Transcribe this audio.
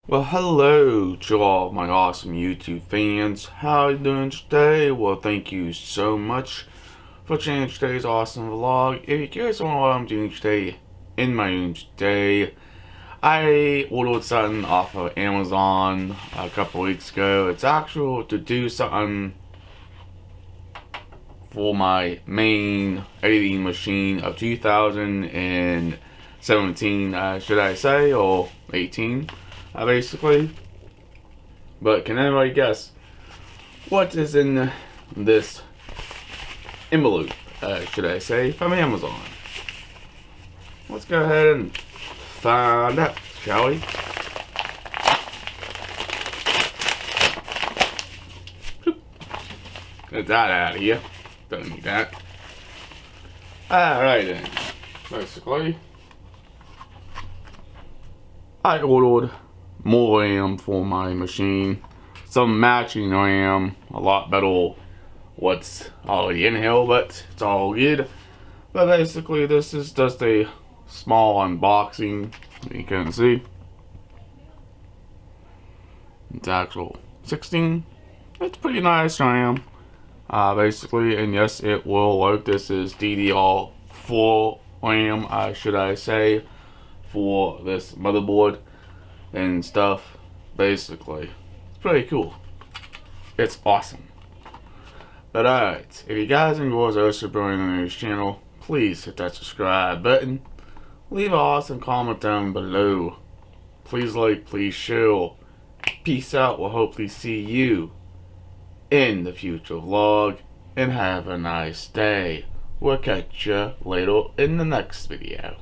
Well, hello to all my awesome YouTube fans. How you doing today? Well, thank you so much for checking today's awesome vlog. If you guys want what I'm doing today in my room today, I ordered something off of Amazon a couple weeks ago. It's actual to do something for my main editing machine of 2017, should I say, or 18. Basically. But can anybody guess what is in this envelope, should I say, from Amazon? Let's go ahead and find out, shall we? Get that out of here. Don't need that. Alright then. Basically, I ordered more RAM for my machine, some matching RAM, a lot better what's already in here, but it's all good. But basically this is just a small unboxing, you can see. It's actual 16, it's pretty nice RAM, basically, and yes, it will work. This is DDR4 RAM, should I say, for this motherboard and stuff. Basically, it's pretty cool. It's awesome. But alright, if you guys enjoy those supporting on this channel, please hit that subscribe button. Leave an awesome comment down below. Please like, please share. Peace out. We'll hopefully see you in the future vlog. And have a nice day. We'll catch you later in the next video.